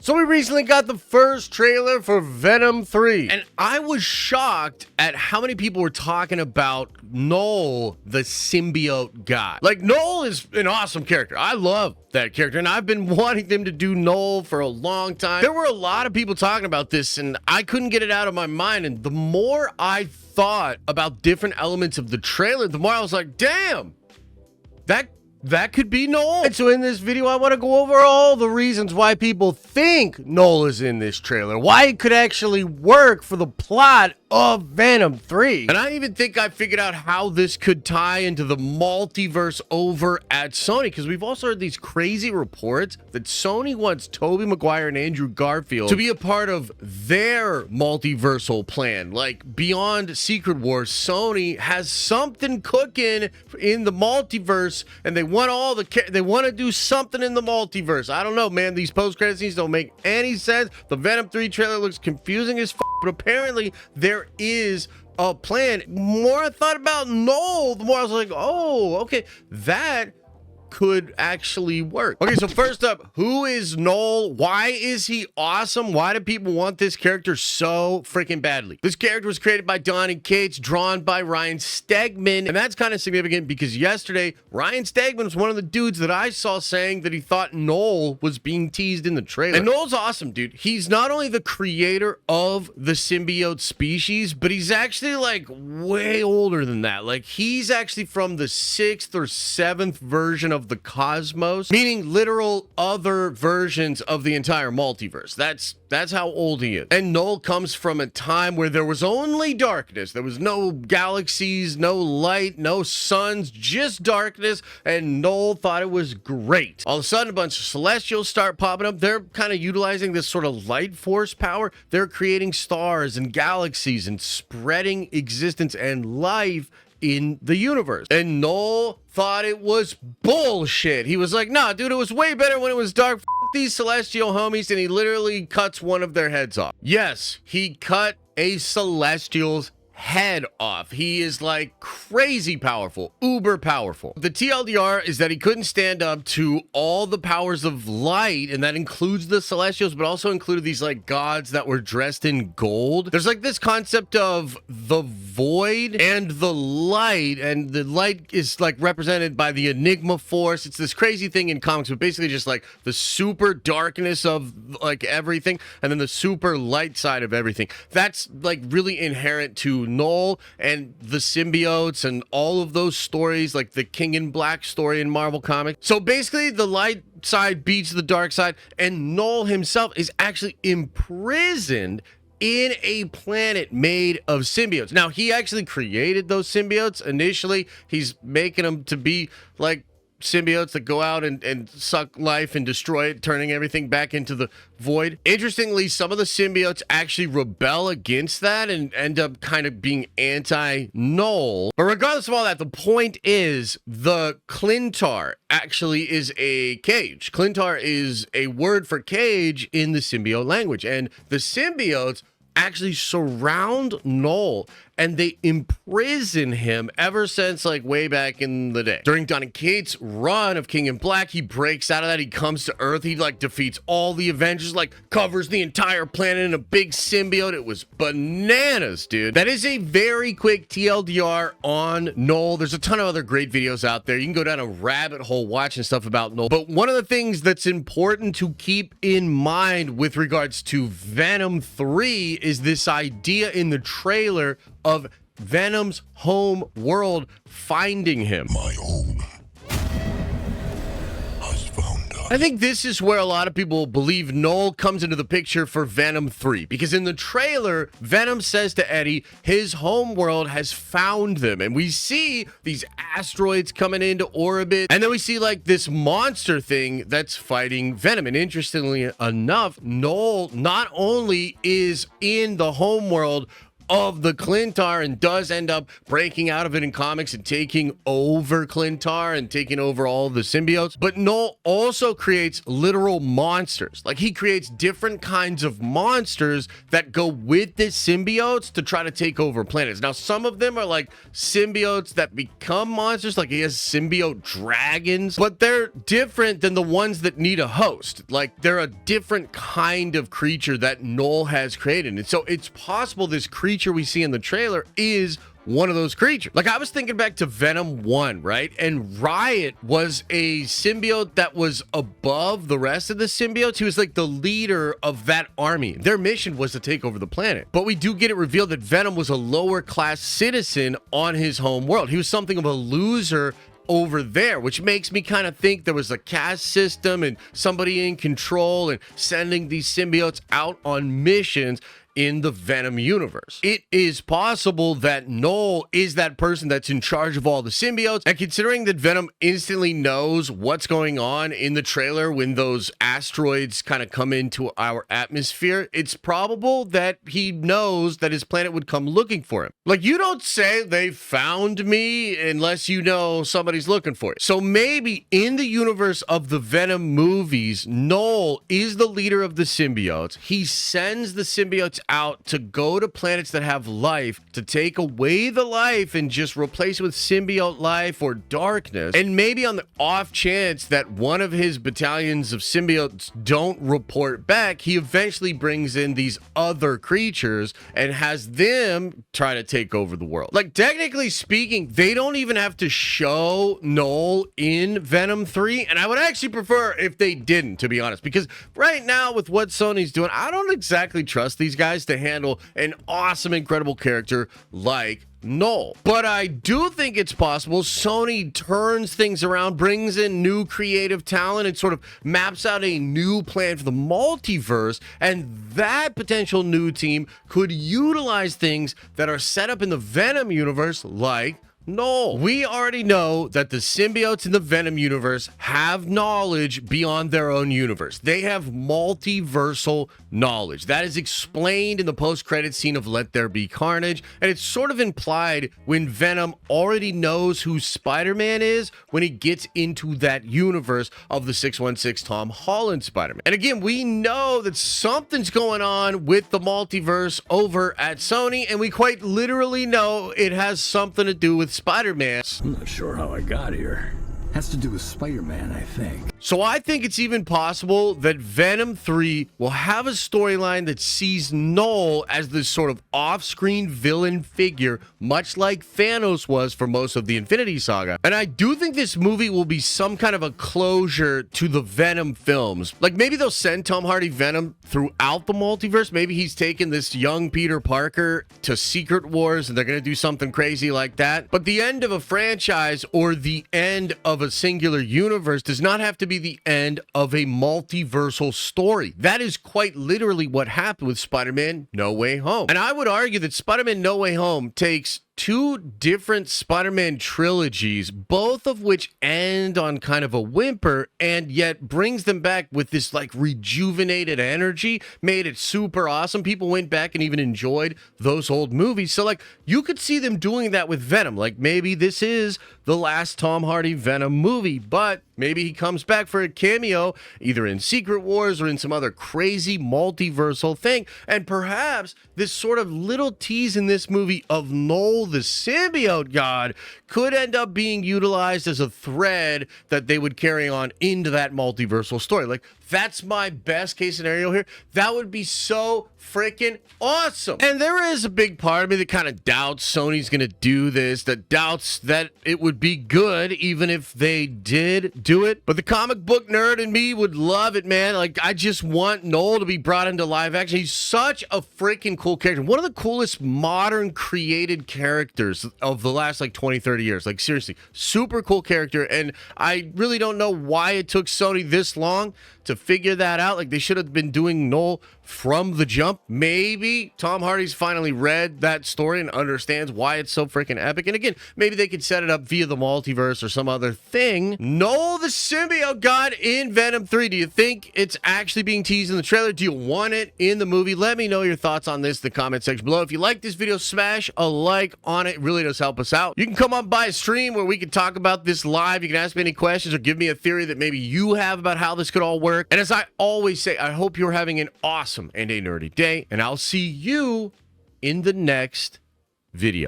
So we recently got the first trailer for Venom 3, and I was shocked at how many people were talking about Knull the Symbiote God. Like, Knull is an awesome character. I love that character, and I've been wanting them to do Knull for a long time. There were a lot of people talking about this, and I couldn't get it out of my mind, and the more I thought about different elements of the trailer, the more I was like, damn, that could be Knull. And so in this video, I want to go over all the reasons why people think Knull is in this trailer, why it could actually work for the plot of Venom 3. And I even think I figured out how this could tie into the multiverse over at Sony, because we've also heard these crazy reports that Sony wants Tobey Maguire and Andrew Garfield to be a part of their multiversal plan. Like, beyond Secret Wars, Sony has something cooking in the multiverse, and they want they want to do something in the multiverse. I don't know, man. These post-credit scenes don't make any sense. The Venom 3 trailer looks confusing as f, but apparently there is a plan. The more I thought about Knull, the more I was like, oh, okay, that could actually work. Okay, so first up, who is Knull? Why is he awesome? Why do people want this character so freaking badly? This character was created by Donny Cates, drawn by Ryan Stegman, and that's kind of significant because yesterday, Ryan Stegman was one of the dudes that I saw saying that he thought Knull was being teased in the trailer. And Knull's awesome, dude. He's not only the creator of the symbiote species, but he's actually like way older than that. Like, he's actually from the 6th or 7th version of the cosmos, meaning literal other versions of the entire multiverse. That's how old he is. And Knull comes from a time where there was only darkness. There was no galaxies, no light, no suns, just darkness, and Knull thought it was great. All of a sudden, a bunch of Celestials start popping up. They're kind of utilizing this sort of light force power. They're creating stars and galaxies and spreading existence and life in the universe. And Knull thought it was bullshit. He was like, nah, dude, it was way better when it was dark. F these Celestial homies. And he literally cuts one of their heads off. Yes, he cut a Celestial's head off. He is like crazy powerful, uber powerful. The TLDR is that he couldn't stand up to all the powers of light, and that includes the Celestials, but also included these like gods that were dressed in gold. There's like this concept of the void and the light, and the light is like represented by the Enigma Force. It's this crazy thing in comics, but basically just like the super darkness of like everything, and then the super light side of everything. That's like really inherent to Knull and the symbiotes and all of those stories, like the King in Black story in Marvel Comics. So basically the light side beats the dark side, and Knull himself is actually imprisoned in a planet made of symbiotes. Now, he actually created those symbiotes initially. He's making them to be like symbiotes that go out and suck life and destroy it, turning everything back into the void. Interestingly, some of the symbiotes actually rebel against that and end up kind of being anti-Knull. But regardless of all that, the point is the Clintar actually is a cage. Clintar is a word for cage in the symbiote language, and the symbiotes actually surround Knull and they imprison him ever since like way back in the day. During Donny Cates' run of King in Black, he breaks out of that. He comes to Earth. He like defeats all the Avengers, like covers the entire planet in a big symbiote. It was bananas, dude. That is a very quick TLDR on Knull. There's a ton of other great videos out there. You can go down a rabbit hole watching stuff about Knull. But one of the things that's important to keep in mind with regards to Venom 3 is this idea in the trailer of Venom's home world finding him. My home has found us. I think this is where a lot of people believe Knull comes into the picture for Venom 3, because in the trailer, Venom says to Eddie, his home world has found them, and we see these asteroids coming into orbit, and then we see like this monster thing that's fighting Venom. And interestingly enough, Knull not only is in the home world of the Clintar and does end up breaking out of it in comics and taking over Clintar and taking over all the symbiotes. But Knull also creates literal monsters. Like, he creates different kinds of monsters that go with the symbiotes to try to take over planets. Now, some of them are like symbiotes that become monsters, like he has symbiote dragons, but they're different than the ones that need a host. Like, they're a different kind of creature that Knull has created. And so it's possible this creature we see in the trailer is one of those creatures. Like, I was thinking back to Venom 1, right? And Riot was a symbiote that was above the rest of the symbiotes. He was like the leader of that army. Their mission was to take over the planet. But we do get it revealed that Venom was a lower class citizen on his home world. He was something of a loser over there, which makes me kind of think there was a caste system and somebody in control and sending these symbiotes out on missions in the Venom universe. It is possible that Knull is that person that's in charge of all the symbiotes, and considering that Venom instantly knows what's going on in the trailer when those asteroids kind of come into our atmosphere, it's probable that he knows that his planet would come looking for him. Like, you don't say they found me unless you know somebody's looking for you. So maybe in the universe of the Venom movies, Knull is the leader of the symbiotes. He sends the symbiotes out to go to planets that have life, to take away the life and just replace it with symbiote life or darkness. And maybe on the off chance that one of his battalions of symbiotes don't report back, he eventually brings in these other creatures and has them try to take over the world. Like, technically speaking, they don't even have to show Knull in Venom 3, and I would actually prefer if they didn't, to be honest, because right now with what Sony's doing, I don't exactly trust these guys to handle an awesome, incredible character like Knull. But I do think it's possible Sony turns things around, brings in new creative talent, and sort of maps out a new plan for the multiverse, and that potential new team could utilize things that are set up in the Venom universe like Knull. We already know that the symbiotes in the Venom universe have knowledge beyond their own universe. They have multiversal knowledge. That is explained in the post-credit scene of Let There Be Carnage, and it's sort of implied when Venom already knows who Spider-Man is when he gets into that universe of the 616 Tom Holland Spider-Man. And again, we know that something's going on with the multiverse over at Sony, and we quite literally know it has something to do with Spider-Man. I'm not sure how I got here. Has to do with Spider-Man, I think. So I think it's even possible that Venom 3 will have a storyline that sees Knull as this sort of off-screen villain figure, much like Thanos was for most of the Infinity Saga. And I do think this movie will be some kind of a closure to the Venom films. Like, maybe they'll send Tom Hardy Venom throughout the multiverse. Maybe he's taken this young Peter Parker to Secret Wars and they're going to do something crazy like that. But the end of a franchise or the end of a singular universe does not have to be the end of a multiversal story. That is quite literally what happened with Spider-Man No Way Home. And I would argue that Spider-Man No Way Home takes two different Spider-Man trilogies, both of which end on kind of a whimper, and yet brings them back with this like rejuvenated energy, made it super awesome. People went back and even enjoyed those old movies. So like, you could see them doing that with Venom. Like, maybe this is the last Tom Hardy Venom movie, but maybe he comes back for a cameo either in Secret Wars or in some other crazy multiversal thing. And perhaps this sort of little tease in this movie of Knull the Symbiote God could end up being utilized as a thread that they would carry on into that multiversal story. Like, that's my best case scenario here. That would be so freaking awesome. And there is a big part of me that kind of doubts Sony's gonna do this, that doubts that it would be good even if they did do it. But the comic book nerd in me would love it, man. Like, I just want Knull to be brought into live action. He's such a freaking cool character. One of the coolest modern created characters of the last like 20, 30 years. Like, seriously, super cool character. And I really don't know why it took Sony this long to figure that out. Like, they should have been doing Knull from the jump. Maybe Tom Hardy's finally read that story and understands why it's so freaking epic. And again, maybe they could set it up via the multiverse or some other thing. Knull the Symbiote God in Venom 3. Do you think it's actually being teased in the trailer? Do you want it in the movie? Let me know your thoughts on this in the comment section below. If you like this video, smash a like on it. It really does help us out. You can come on by a stream where we can talk about this live. You can ask me any questions or give me a theory that maybe you have about how this could all work. And as I always say, I hope you're having an awesome and a nerdy day, and I'll see you in the next video.